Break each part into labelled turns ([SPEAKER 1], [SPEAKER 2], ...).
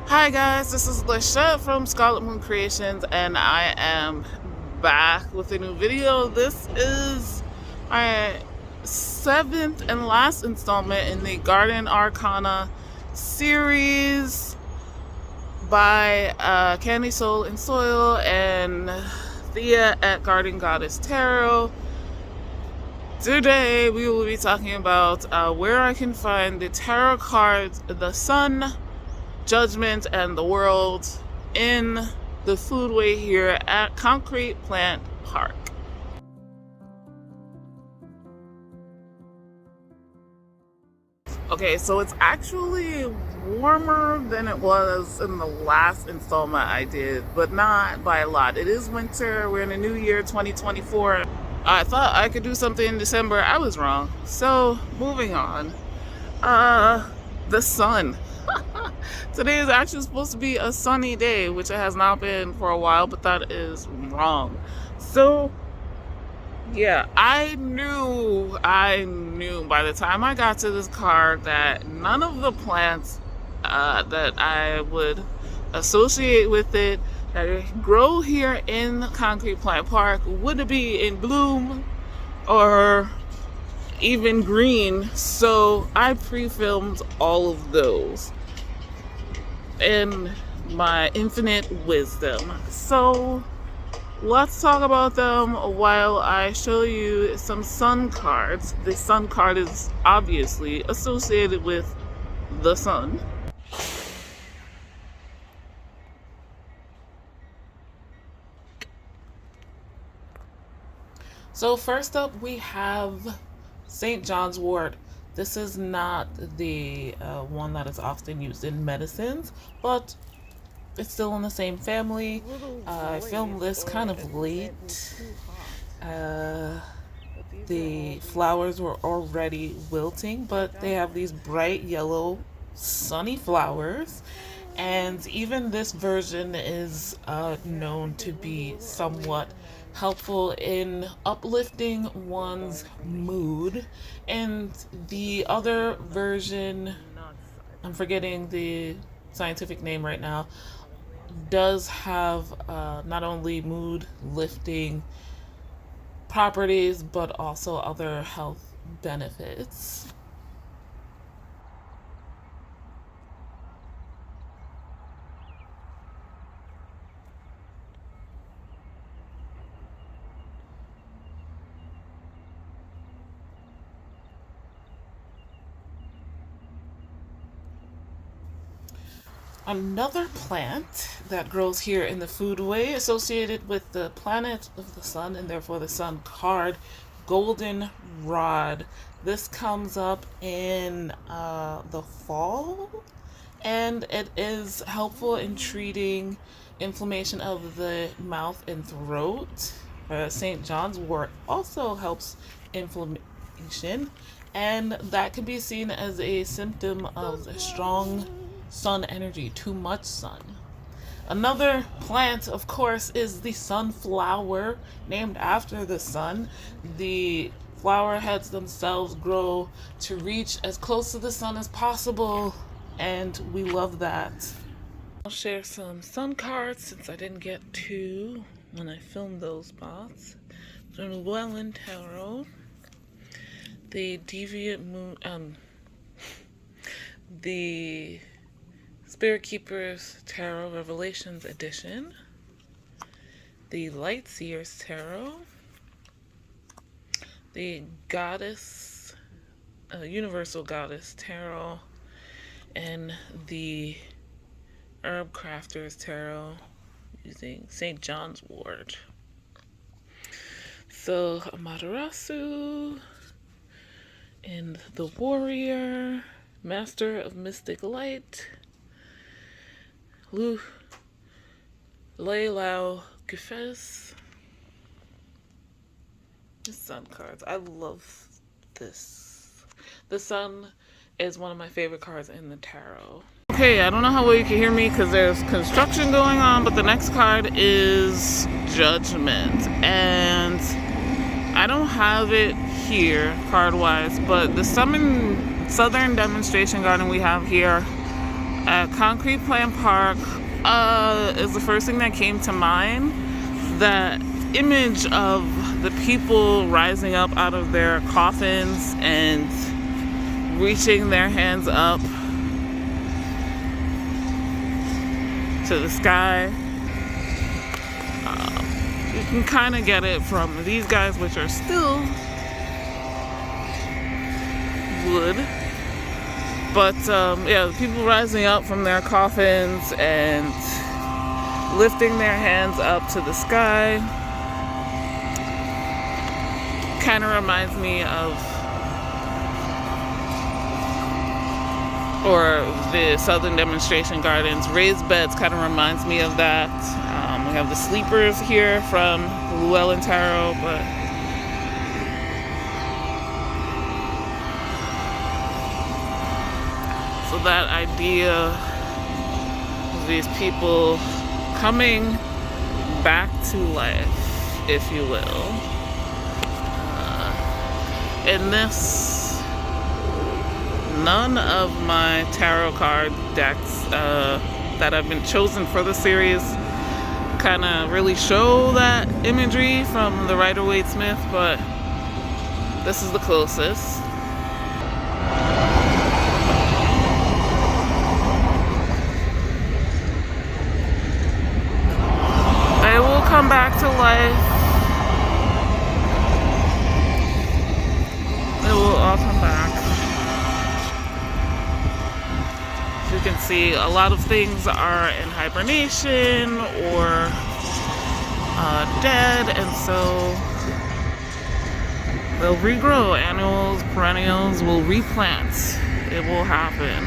[SPEAKER 1] Hi guys, this is Lashette from Scarlet Moon Creations, and I am back with a new video. This is my 7th and last installment in the Garden Arcana series by Candy Soul and Soil and Thea at Garden Goddess Tarot. Today we will be talking about where I can find the tarot cards, the Sun, Judgment, and the World in the Foodway here at Concrete Plant Park. Okay, so it's actually warmer than it was in the last installment I did, but not by a lot. It is winter. We're in the new year, 2024. I thought I could do something in December. I was wrong. So, moving on. The sun. Today is actually supposed to be a sunny day, which it has not been for a while, but that is wrong. So, yeah, I knew by the time I got to this card that none of the plants that I would associate with it that grow here in Concrete Plant Park would be in bloom or even green. So I pre-filmed all of those in my infinite wisdom. So let's talk about them while I show you some sun cards. The sun card is obviously associated with the sun. So first up we have St. John's wort. This is not the one that is often used in medicines, but it's still in the same family. I filmed this kind of late. The flowers were already wilting, but they have these bright yellow sunny flowers. And even this version is known to be somewhat helpful in uplifting one's mood. And the other version, I'm forgetting the scientific name right now, does have not only mood lifting properties but also other health benefits. Another plant that grows here in the Foodway, associated with the planet of the sun and therefore the sun card, golden rod. This comes up in the fall, and it is helpful in treating inflammation of the mouth and throat. St. John's wort also helps inflammation, and that can be seen as a symptom of strong sun energy, too much sun. Another plant, of course, is the sunflower, named after the sun. The flower heads themselves grow to reach as close to the sun as possible, and we love that. I'll share some sun cards since I didn't get to when I filmed those spots. From Llewellyn Tarot, the Deviant Moon, the Spirit Keepers Tarot Revelations Edition, the Light Seers Tarot, the Goddess, Universal Goddess Tarot, and the Herb Crafters Tarot using St. John's wort. So Amaterasu and the Warrior, Master of Mystic Light, Leilau Gufez. The sun cards. I love this. The sun is one of my favorite cards in the tarot. Okay, I don't know how well you can hear me because there's construction going on, but the next card is Judgment. And I don't have it here card-wise, but the Southern Demonstration Garden we have here Concrete Plant Park is the first thing that came to mind. That image of the people rising up out of their coffins and reaching their hands up to the sky. You can kind of get it from these guys, which are still wood. But yeah, the people rising up from their coffins and lifting their hands up to the sky kind of reminds me of, or the Southern Demonstration Gardens raised beds kind of reminds me of that. We have the sleepers here from Llewellyn Tarot, but so that idea of these people coming back to life, if you will. In this, none of my tarot card decks that have been chosen for the series kind of really show that imagery from the Rider-Waite-Smith, but this is the closest. They will come back to life. They will all come back. As you can see, a lot of things are in hibernation or dead, and so they'll regrow. Annuals, perennials will replant. It will happen.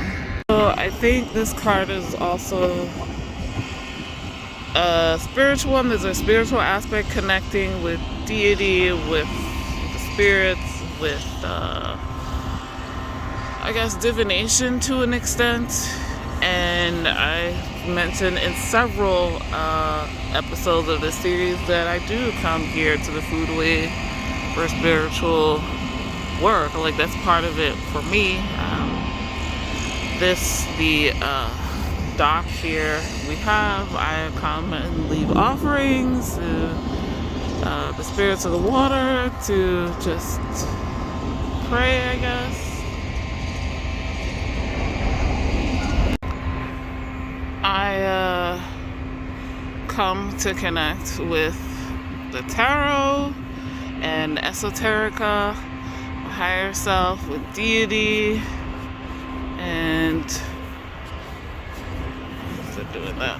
[SPEAKER 1] So I think this card is also a spiritual one. There's a spiritual aspect connecting with deity, with the spirits, with I guess divination to an extent. And I mentioned in several episodes of this series that I do come here to the Foodway for spiritual work. Like, that's part of it for me. The dock here I come and leave offerings to the spirits of the water, to just pray, I guess. I come to connect with the tarot and esoterica, higher self, with deity, and what's it doing that?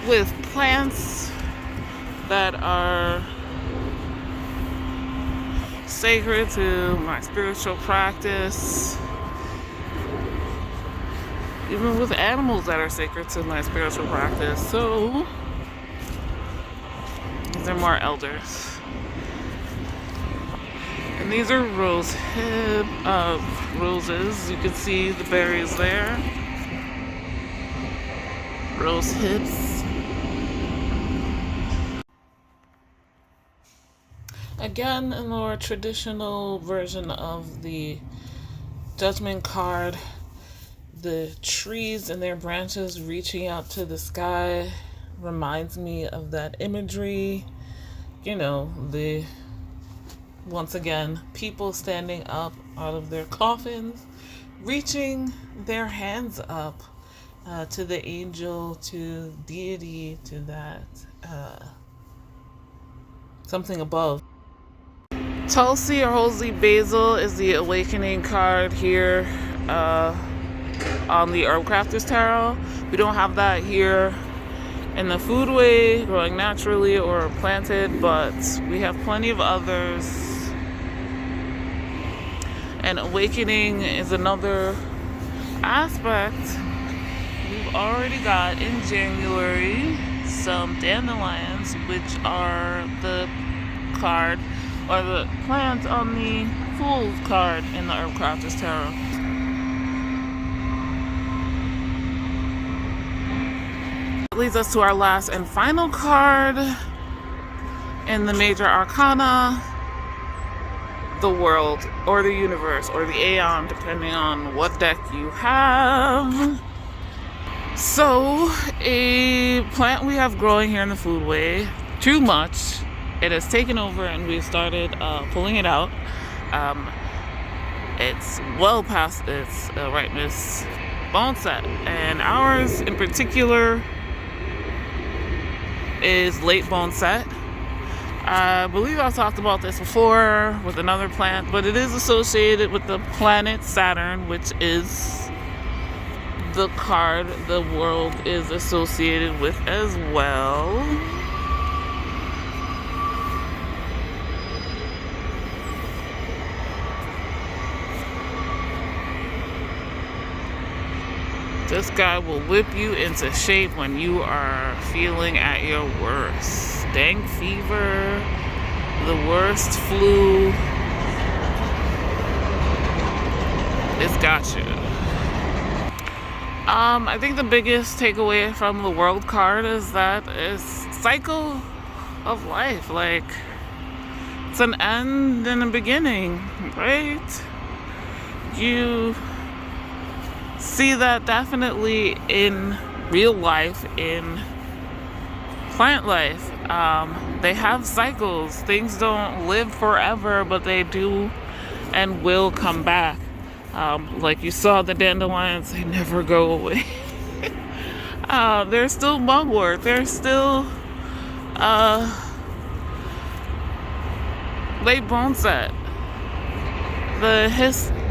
[SPEAKER 1] With plants that are sacred to my spiritual practice. Even with animals that are sacred to my spiritual practice. So, these are more elders. And these are roses. You can see the berries there. Rose hips. Again, a more traditional version of the Judgment card. The trees and their branches reaching out to the sky reminds me of that imagery. You know, once again, people standing up out of their coffins, reaching their hands up to the angel, to deity, to that something above. Tulsi or Holy Basil is the awakening card here on the Herbcrafters Tarot. We don't have that here in the Foodway, growing naturally or planted, but we have plenty of others. And awakening is another aspect. We've already got in January some dandelions, which are the card or the plant on the Fool's card in the Herbcrafters Tarot. Leads us to our last and final card in the Major Arcana. the world or the universe or the aeon, depending on what deck you have. So a plant we have growing here in the Foodway, too much, it has taken over and we started pulling it out. It's well past its ripeness bone set, and ours in particular is late bone set. I believe I've talked about this before with another plant, but it is associated with the planet Saturn, which is the card the world is associated with as well. This guy will whip you into shape when you are feeling at your worst. Dengue fever, the worst flu. It's got you. I think the biggest takeaway from the world card is that it's cycle of life. Like, it's an end and a beginning, right? You see that definitely in real life, in plant life. They have cycles. Things don't live forever, but they do and will come back. Like you saw the dandelions, they never go away. There's still mugwort. There's still late bone set. The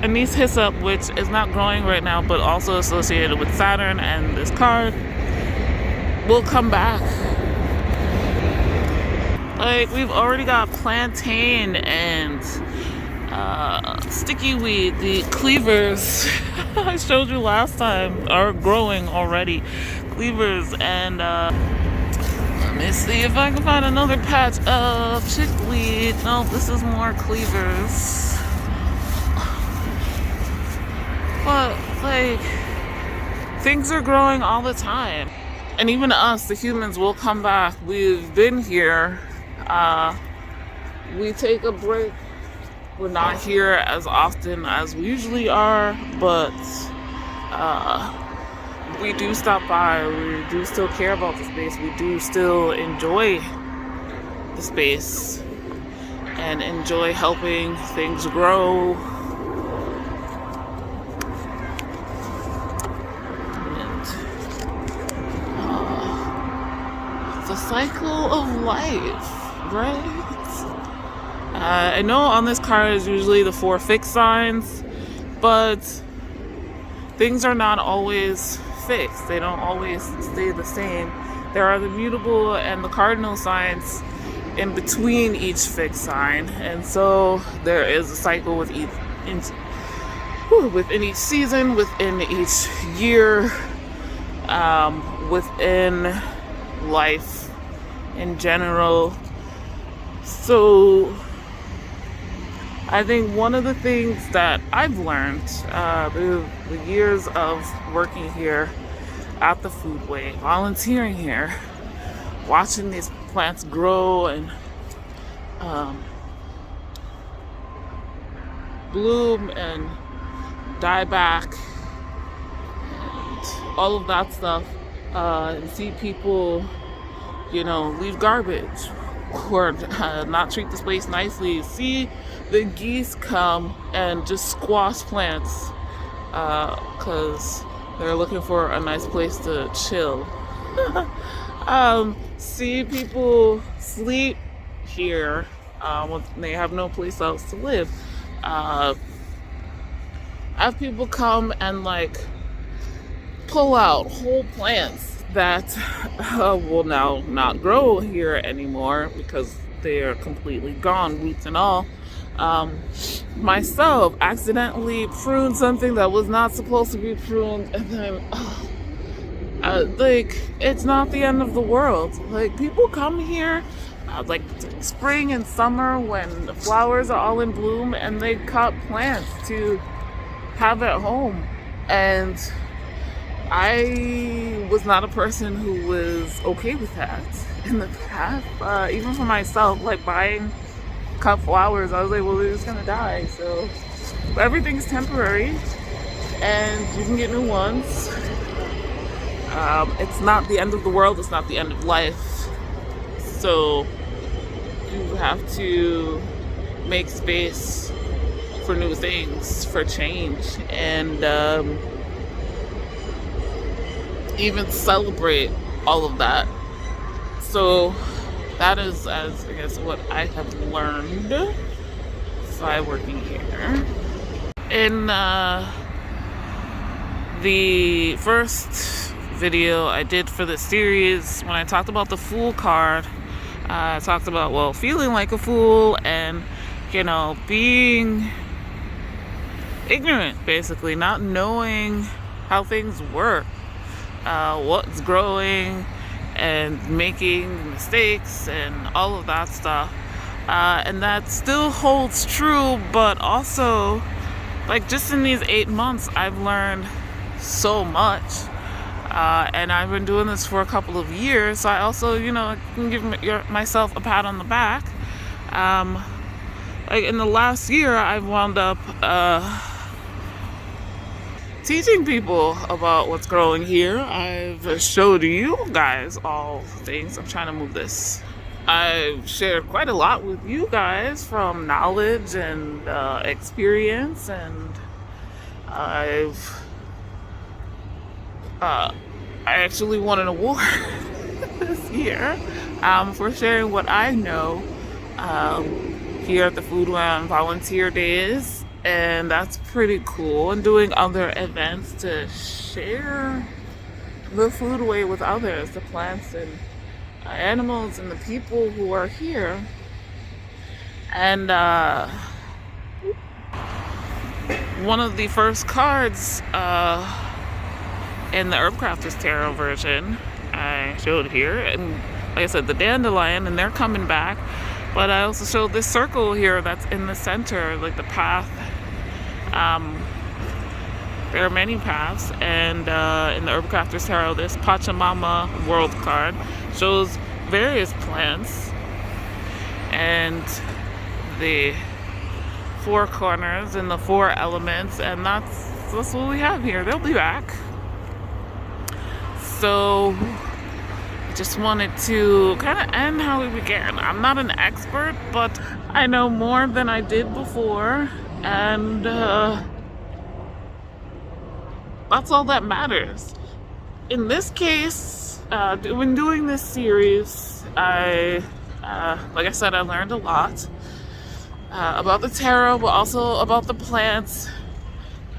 [SPEAKER 1] anise hyssop, which is not growing right now, but also associated with Saturn and this card, will come back. Like, we've already got plantain and sticky weed. The cleavers I showed you last time are growing already. Cleavers and let me see if I can find another patch of chickweed. No, this is more cleavers. But, like, things are growing all the time. And even us, the humans, will come back. We've been here. We take a break. We're not here as often as we usually are, but we do stop by. We do still care about the space. We do still enjoy the space and enjoy helping things grow. The cycle of life, right? I know on this card is usually the 4 fixed signs, but things are not always fixed. They don't always stay the same. There are the mutable and the cardinal signs in between each fixed sign, and so there is a cycle with within each season, within each year, within life in general. So I think one of the things that I've learned through the years of working here at the Foodway, volunteering here, watching these plants grow and bloom and die back and all of that stuff, and see people, leave garbage or not treat the space nicely. See the geese come and just squash plants because they're looking for a nice place to chill. See people sleep here when they have no place else to live. Have people come and pull out whole plants that will now not grow here anymore because they are completely gone, roots and all. Myself accidentally pruned something that was not supposed to be pruned, and then it's not the end of the world. People come here spring and summer when the flowers are all in bloom, and they cut plants to have at home. And I was not a person who was okay with that in the past. Even for myself, buying couple hours, I was like, well, it's gonna die. So everything's temporary, and you can get new ones. It's not the end of the world. It's not the end of life. So you have to make space for new things, for change, and even celebrate all of that. So that is, as I guess, what I have learned by working here. In the first video I did for the series, when I talked about the fool card, I talked about, well, feeling like a fool and, you know, being ignorant, basically, not knowing how things work, what's growing, and making mistakes and all of that stuff. And that still holds true, but also, like, just in these 8 months, I've learned so much. And I've been doing this for a couple of years, so I also, you know, can give myself a pat on the back. Like, in the last year, I've wound up teaching people about what's growing here. I've showed you guys all things. I'm trying to move this. I've shared quite a lot with you guys from knowledge and experience, and I actually won an award this year for sharing what I know here at the Foodway on volunteer days, and that's pretty cool. And doing other events to share the Foodway with others, the plants and animals and the people who are here. And one of the first cards in the Herb Crafters Tarot version I showed here, and like I said, the dandelion, and they're coming back. But I also showed this circle here that's in the center, like the path. There are many paths, and in the Herb Crafters Tarot, this Pachamama World card shows various plants and the 4 corners and the 4 elements, and that's what we have here. They'll be back. So I just wanted to kind of end how we began. I'm not an expert, but I know more than I did before, and that's all that matters. In this case, when doing this series, like I said, I learned a lot about the tarot, but also about the plants,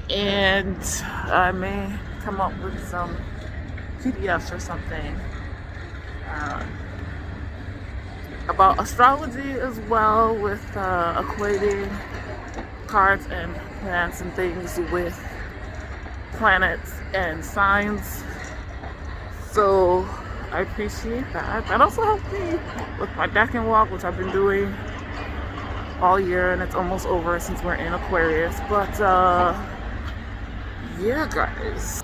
[SPEAKER 1] and I may come up with some PDFs or something about astrology as well, with equating cards and plants and things with planets and signs. So I appreciate that. That also helped me with my deck and walk, which I've been doing all year, and it's almost over since we're in Aquarius. But yeah, guys,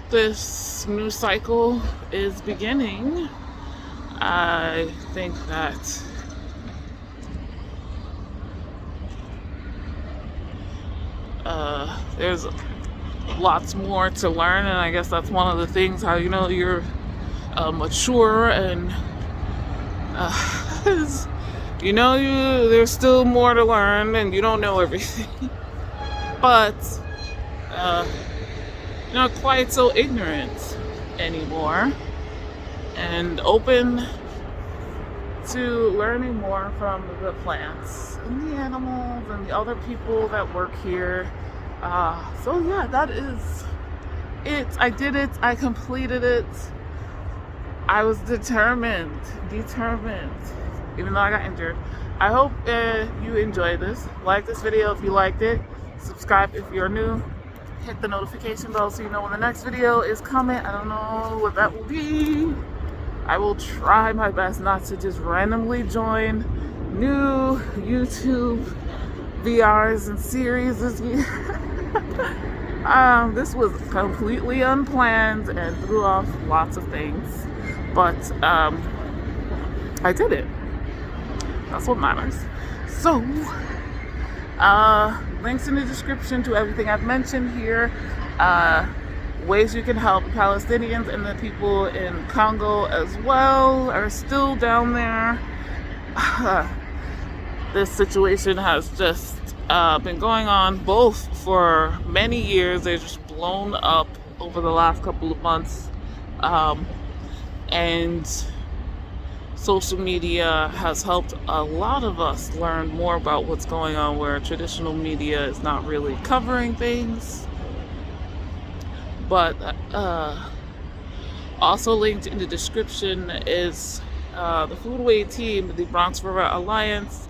[SPEAKER 1] this new cycle is beginning. I think that there's lots more to learn, and I guess that's one of the things, how, you know, you're mature, and you know, there's still more to learn, and you don't know everything. But you're not quite so ignorant anymore, and open to learning more from the plants and the animals and the other people that work here. So yeah, that is it. I did it. I completed it. I was determined, even though I got injured. I hope you enjoyed this. Like this video if you liked it. Subscribe if you're new. Hit the notification bell so you know when the next video is coming. I don't know what that will be. I will try my best not to just randomly join new YouTube VRs and series this year. This was completely unplanned and threw off lots of things, but I did it. That's what matters. So, links in the description to everything I've mentioned here. Ways you can help Palestinians and the people in Congo as well are still down there. This situation has just been going on both for many years. They've just blown up over the last couple of months. And social media has helped a lot of us learn more about what's going on where traditional media is not really covering things. But also linked in the description is the Foodway team, the Bronx River Alliance,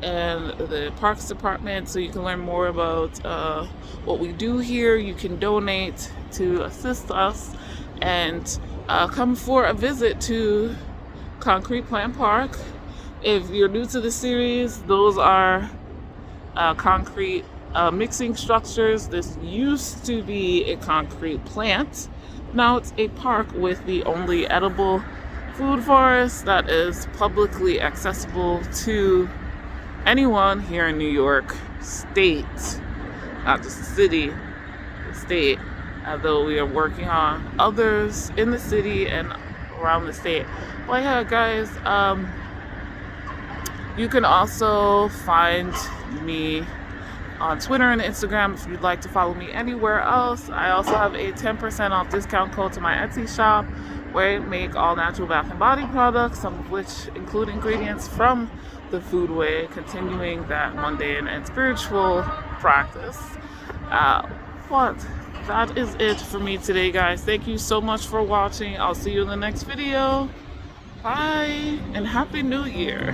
[SPEAKER 1] and the Parks Department, so you can learn more about what we do here. You can donate to assist us and come for a visit to Concrete Plant Park. If you're new to the series, those are concrete mixing structures. This used to be a concrete plant. Now it's a park with the only edible food forest that is publicly accessible to anyone here in New York State, not just the city, the state, although we are working on others in the city and around the state. But yeah, guys, you can also find me on Twitter and Instagram if you'd like to follow me anywhere else. I also have a 10% off discount code to my Etsy shop, where I make all natural bath and body products, some of which include ingredients from the Foodway, continuing that mundane and spiritual practice. But that is it for me today, guys. Thank you so much for watching. I'll see you in the next video. Bye, and Happy New Year.